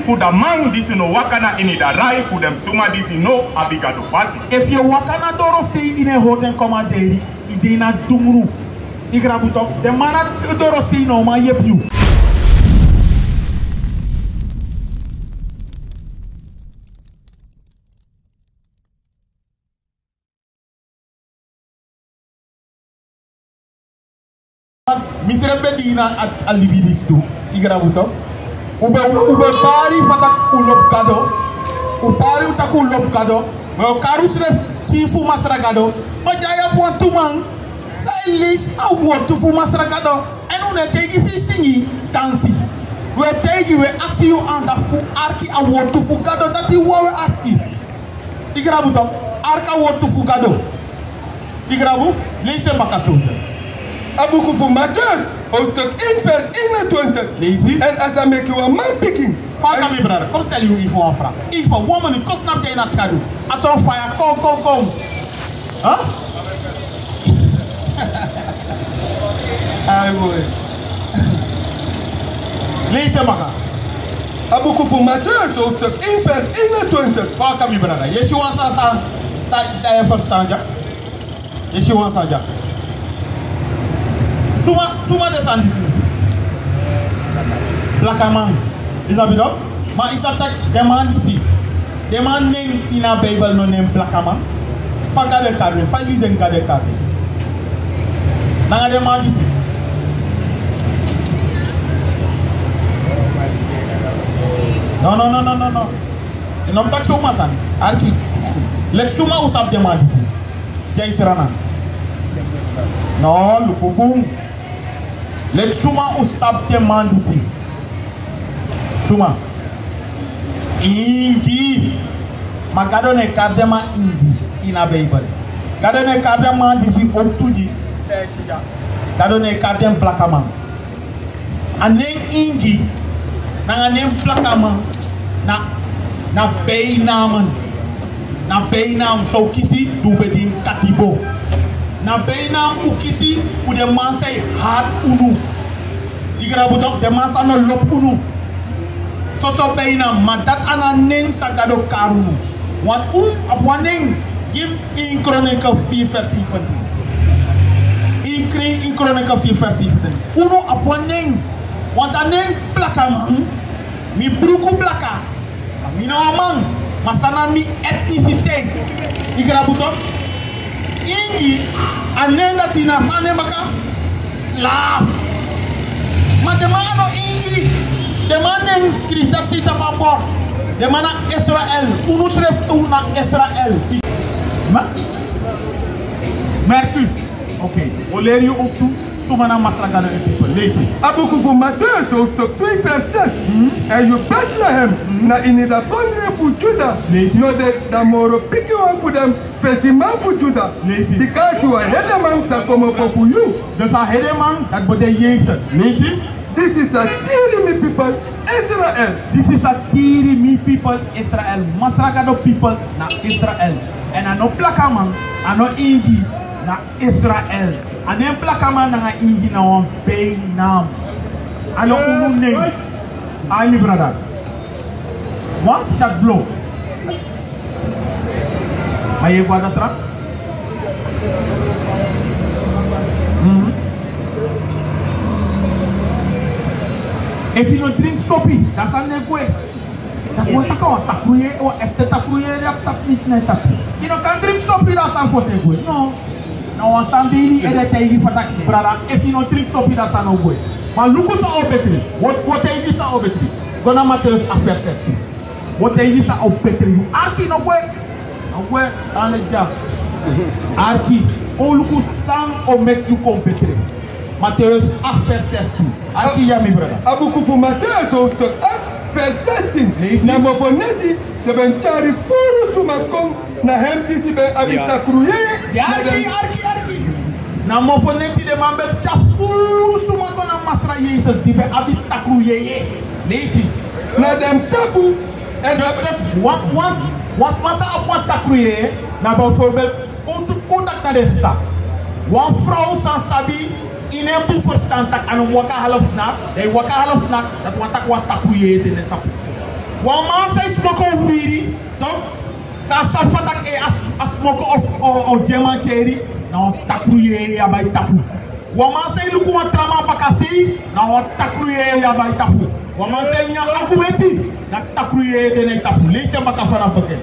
for the man this no wakana in the right for them suma this no abigado party. If you wakana doro see in a hotel commanderi, idina dumru. Igrabutok, the man doro see no ma yep you. Misere bedina at alibidis tu igrabuto ube pari fatak ulop kado upari utak ulop kado mo karus ref chifu masragado majaya pontu man sa ilis a wotu fu masragado en une tegi fi singi dansi we tegi we aksi you anda fu arki a wotu fu kado dati wowe arki igrabuto arka wotu fu kado igrabu leise makasonte Abuku voor Matthäus, hoofdstuk 1 vers 21. Lazy. En als hij make you a man picking. Faka mi brother, kom stel je info aan vraag. Info, 1 minute, kom snap jij in het schadu. Als on fire, kom. Huh? Ay boy. Lees je maka. Abuku voor Matthäus, hoofdstuk 1 vers 21. Faka mi brother, yes you want sa verstaan ja? Yes you want sa ja? Suma de sandis Blakaman. Is dat bedoeld? Maar is dat de man die ziet? De man neemt in de Bijbel no neem Blakaman. Faka de kade, fali den kade kade. Nanga de man die ziet. No. En om tak suma san. Arki. Lek suma usap de man die ziet. Jai serana. No, lukubung. Lek suma usap de man die ziet. Suma. Ingi. Ma gado ne kardema ingi in a Bible. Gado ne kardema disi optuji. Gado ne kardem plakama. Anen ingi na anen plakama na beinamen. Na beinam so kisi dubedin katibo. Na beinam ukisi fu de man say hard unu. Igrabutok de man sa no lop unu. So beinam ma dat ananen sa gado karunu. Want abwaning gim in Chronicle 4 vers 17. In Chronicle 4 vers 17. Uno abwaning want anen plakaman mi bruku plaka. Mi no man masana mi ethnicité. Igrabutok ingi anen latina fane maka slav. Ma demano ingi demanding script dat zit op bord. De man Israël. Unu schrift toe naar Israël. Mercus. Oké. We leren je ook toe. Toen we naar Maslagana en people. Lees het. Abuku voor Matthäus, hoofdstuk 2 vers 6. En je Bethlehem. Na in de bonre voor Juda. Lees het. No de moro piki wan voor dem. Fesiman voor Juda. Lees het. Because you are hedeman sa komen voor you. Dus a hedeman dat betekent Jezus. Lees het. This is a Tirimi people, Israel. This is a Tirimi people, Israel. Masragado people, na Israel. En ano plakaman, ano ingi, na Israel. Anem plakaman na ingi na wan Beinam. Ano unu name. Ay mi brother. One shot blow. Maye guada trap. If you don't drink soapy, that's a negwe. That won't take out takruye or after takruye, you know, can drink soapy, that's a for negwe. No. Now, on Sunday, anything for that brother. If you don't drink soapy, that's a no way. But look at our battery. What is our battery? Gonna matters after 60. What is our battery? You arki no way. No way, and it's just arki. Oh, look at sang or make you competitive. Matthäus 8 vers 16. Arki ya mi brother. Abuku voor Matthäus hoofdstuk 8 vers 16. Na mavoneti de ben chari furu sumakom na hem disi ben abita kruye. Arki. Na mavoneti de man ben chafuru sumakom na masra Jezus di ben abita kruye. Lazy. Na dem tabu en was masa apwa takruye na bijvoorbeeld contact na de stad. One vrouw san sabi in een boek verstaan tak aan een waka half nak, dat watak watak kuye in de tapu. Waman say smoke of weedy, no? Sa fatak e as smoke of diamond cherry, now takruye ya by tapu. Waman say look what trama bakasi, now takruye ya by tapu. Waman say nya akumeti, na takruye de ne tapu. Leche bakafana bake.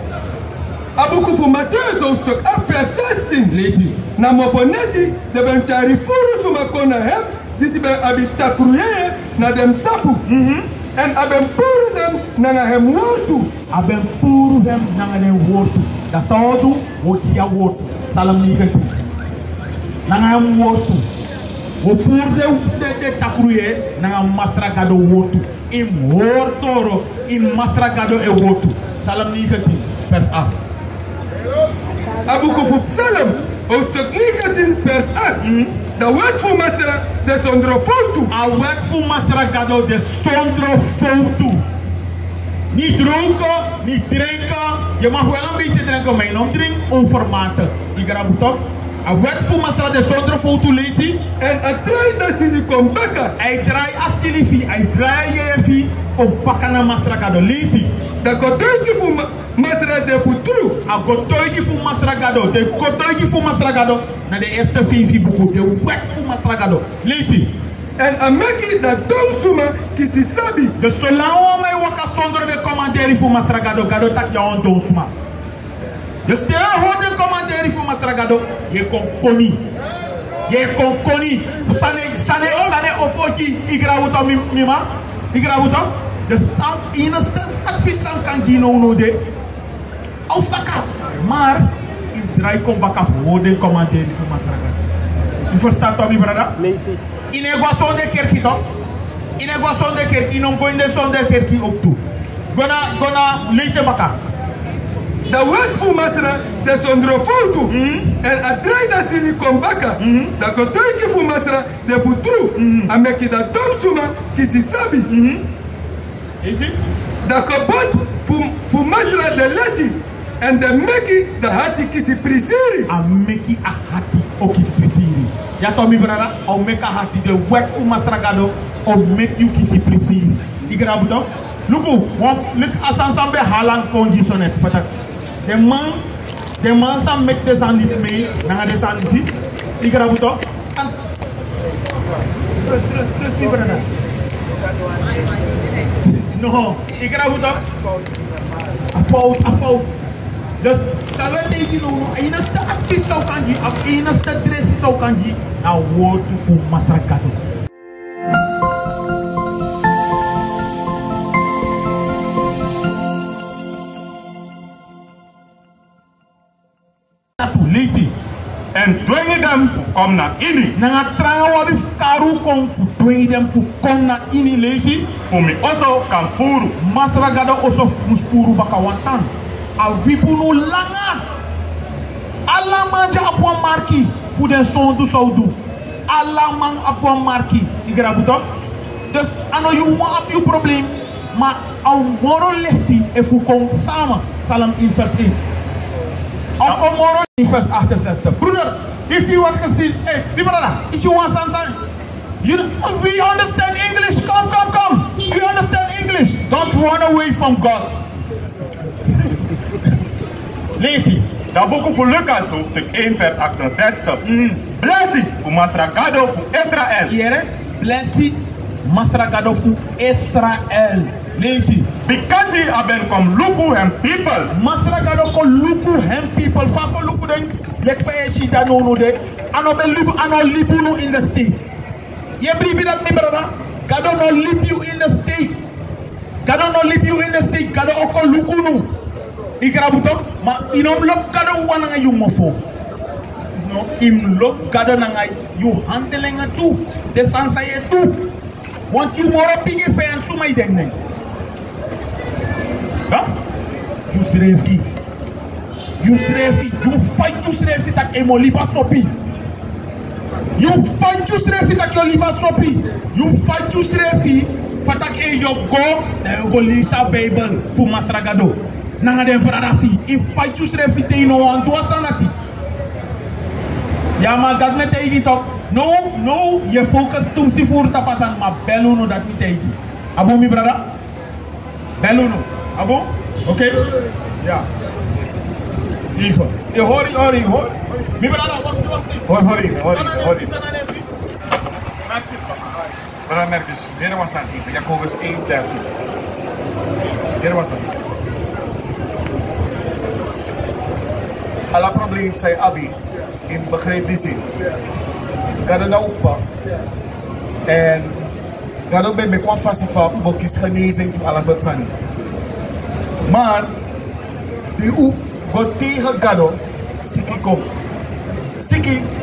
Abuku fu matezo stok affaires testing. Lazy. Na mofoneti de ben chari furu sumakona hem. Disi ben abitakruye na dem tapu. En aben puru dem na hem wortu. Aben puru dem na hem wortu. Da saudu wokia wortu. Salam nigati. Na hem wortu. Wo puru de takruye na masragado wortu. Im wortoro in masragado e wortu. Salam nigati. Vers 8. Abuku fu salam. Ostok nigati vers 8. De wet voor masra de sondro foto. A wet voor masra gado de sondro foto. Niet dronken, niet drinken. Je mag wel een beetje drinken, maar je niet drinken onvermaten. Ik raad het op. A wet voor masra de sondro foto lezen. En a draai dat ze die komt bakken. Hij draai als je liefie, hij draai je vie op bakken naar masra gado lezen. Dat gaat voor masra de futuro. A gotoigi fu masragado, de gotoigi fu masragado na de eerste visie buku, de wet fu masragado. Lisi. En a meki da dom suma kisi sabi. De solao mai waka sondro de commanderi fu masragado, gado tak ya on dom suma. De stera ho de commanderi fu masragado, ye kon koni. Ye kon koni. Sane opoki igra uto mima. Igra uto. De sang inaste advies sang kan dino no de. Osaka, maar in draai kom baka woorden commentaire voor masraka. Je verstaat toch, mijn brada? In equação de kerk toch? In equação de kerk, in ongoing de son de kerk ook toe. Gona lezen baka. Da wet voor masra de sondro foto. En a draai dat ze niet kom baka. Da gotoiki voor masra de futuro. A meki da dom suma kisi sabi. Is it? Da kabot voor masra de leti. En de meki de hati kisi prisiri. A meki a hati o kisi prisiri. Ya to mi brada, o meka hati de wet fu masragado o make you kisi prisiri. Igra buto. Luku, look asansambe halang conditionet fatak. De man sa make de sandis me, nanga de sandisi. Igra buto. Trust mi brada. No, igra buto. A fout. Dus dat wil tegen je enigste advies zou kan je, of enigste dress zou kan je, nou woord voor masragato. Lazy. En dwingen them to come na ini. Nanga trawa bif karu kon fu dwingen them fu kom na ini lazy. For me also kan furu. Masragado also furu baka wansan. A wipuno langa. Alla manja apwa marki fu den sondu saudu. Alla man apwa marki. Igra buto. Dus ano you want you problem. Maar au moro lefti e fu kon sama. Salam in vers 1. Au moro in vers 68. Broeder, heeft u wat gezien? Hey, die brother, is you want something? We understand English. Come. We understand English. Don't run away from God. Lazy. Dat boek voor Lucas, hoofdstuk 1, vers 68. Blessing voor Masragado voor Israël. Here, blessing Masragado voor Israël. Lazy. Because he hebben kom luku hem people. Masragado ko luku hem people. Fako luku den. Lek fa eshi da no de. Ano be libu ano libu no in the state. Ye bribi dat mi brother. Gado no libu you in the state. Gado no libu you in the state. Gado oko luku no. Ikrabuto, ma inom lok gado wana yu mofo. No, im lok gado nanga yu handling tu. De sansa ye tu. Want you more pigi fe and sumay deng. Huh? You srefi. You fight you srefi tak emo liba sopi. You fight you srefi tak yo liba sopi. You fight you srefi fatak e yo go na yo go lisa Bible fu masragado. Nanga den bradafi in fight you srefi te no wan do sanati. Ja maar dat met tegen toch. No, je focus tum si voor tapasan ma beluno dat niet tegen. Abo mi brada. Beluno. Abu? Okay? Yeah. Even. You hold it. Me brother, Hold it. Brother Merkis, dit was aan het Jacobus 1:13. Dit was aan het. Alla probleem zei Abi in begreep die zin. Ga er nou op. En ga er bij me kwam vast van bokjes genezing voor alles wat zijn. Maar die u gaat tegen Gado, Siki kom.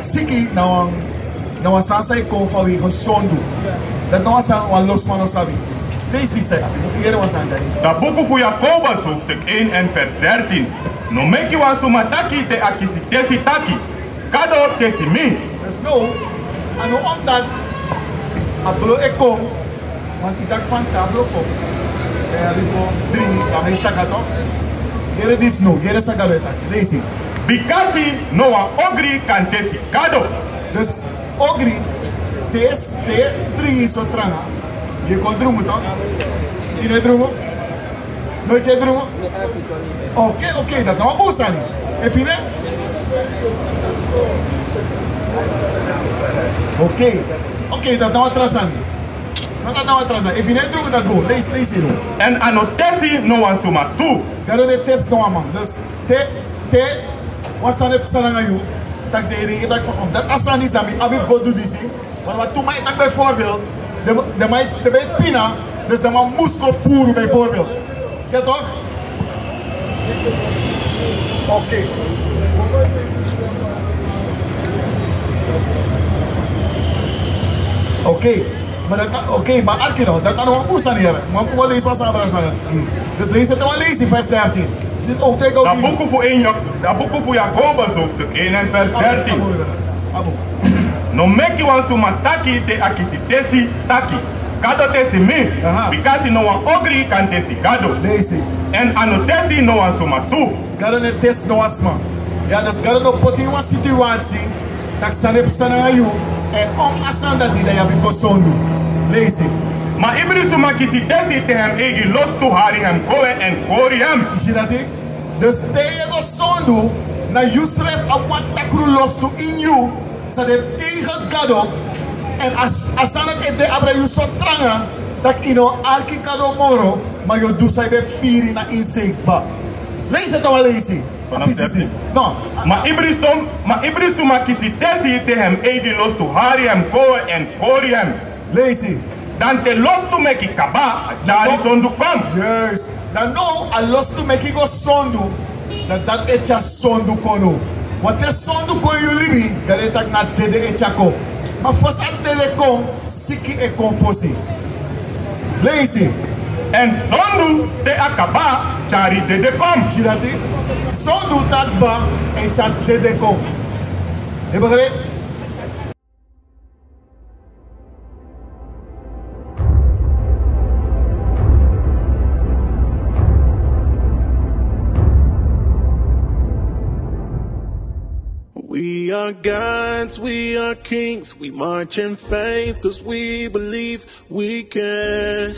Siki nou een sansai kom vanwege SONDOE. Dat nou een los van ons Abi. Lees die zei Abi. Hier was aan het. Dat boek voor Jacobus hoofdstuk 1 en vers 13. No make you want to mataki te akisitesi taki. Kado tesi mi. Dus nou, en nou omdat ablo ik kom, want ik dacht van tablo kom. En ik kom drinken, dan ben ik sagato. Hier is no, hier is sagato. Lees het. Bikasi no one ogri kan tesi kado. Dus ogri, te drinken zo tranga. Je kon drinken toch? Je niet drinken? Nooit je drinken? Oké, dat nou boos aan je. Even net? Oké, dat nou atras aan je. Dat nou atras aan je. Even net drinken dat go. Lees hier. En anotesi no one suma tu. Dat is de test nou man. Dus te wat staan op aan je? Dat de ring, dat van dat asan is dat we hebben go do this. Maar wat toen mij dat bijvoorbeeld, de bij pina, dus de man moest go voeren bijvoorbeeld. Ja toch? Oké, maar Arkino, dat kan nog goed zijn hier. Maar ik wil lezen wat ze hebben gezegd. Dus lees het wel lezen, vers 13. Dus ook tegen dat boek voor Jacobus hoofdstuk 1 en vers 13. No make you want to mataki te akisitesi taki. Kado tesi mi. Because no one ogri kan tesi kado. Lees het. En anotesi no one suma tu. Gado ne test no asma. Ja, dus gado no poti een situatie. Dat ze niet staan aan jou. En asan dat die daar hebben SONDOE. Lees het. Maar iedereen suma kisitesi te hem EGI LOSTOE hari hem koe en kori hem. Is je dat ik? Dus tegen SONDOE. Na you schrijft op wat takru LOSTOE in you. Zodat tegen gado. En als het in de abra you zo tranga. Dat ino alki gado moro. Maar je doet zij bij 4 in een inzichtbaar. Lees het al lezen. No. Maar iedereen suma kisitesi te hem EGI LOSTOE hari hem koe en kori hem. Lees het. Dan te LOSTOE meki kaba, daar is SONDOE kom. Yes. Dan nou, a LOSTOE meki go SONDOE. Dat echa SONDOE kono. Wat is SONDOE kon jullie libi, dat is tak na dede echa kom. Maar first at dede kom, siki e konfosi. Lees het. En SONDOE te akaba, chari dede kom. Zie dat het? SONDOE takba, echa dede kom. Heb je begrepen? We are gods, we are kings, we march in faith, 'cause we believe we can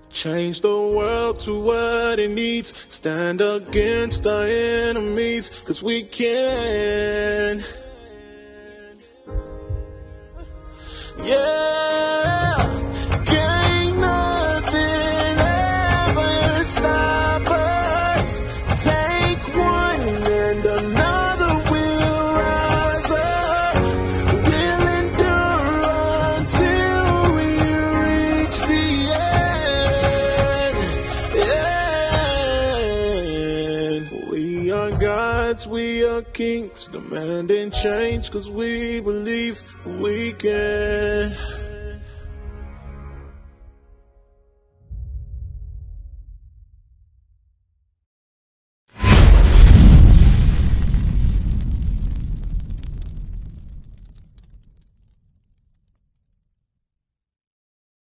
change the world to what it needs, stand against our enemies, 'cause we can. Yeah, can't nothing ever stop us. Take one and another will rise up. We'll endure until we reach the end. We are gods, we are kings, demanding change 'cause we believe we can.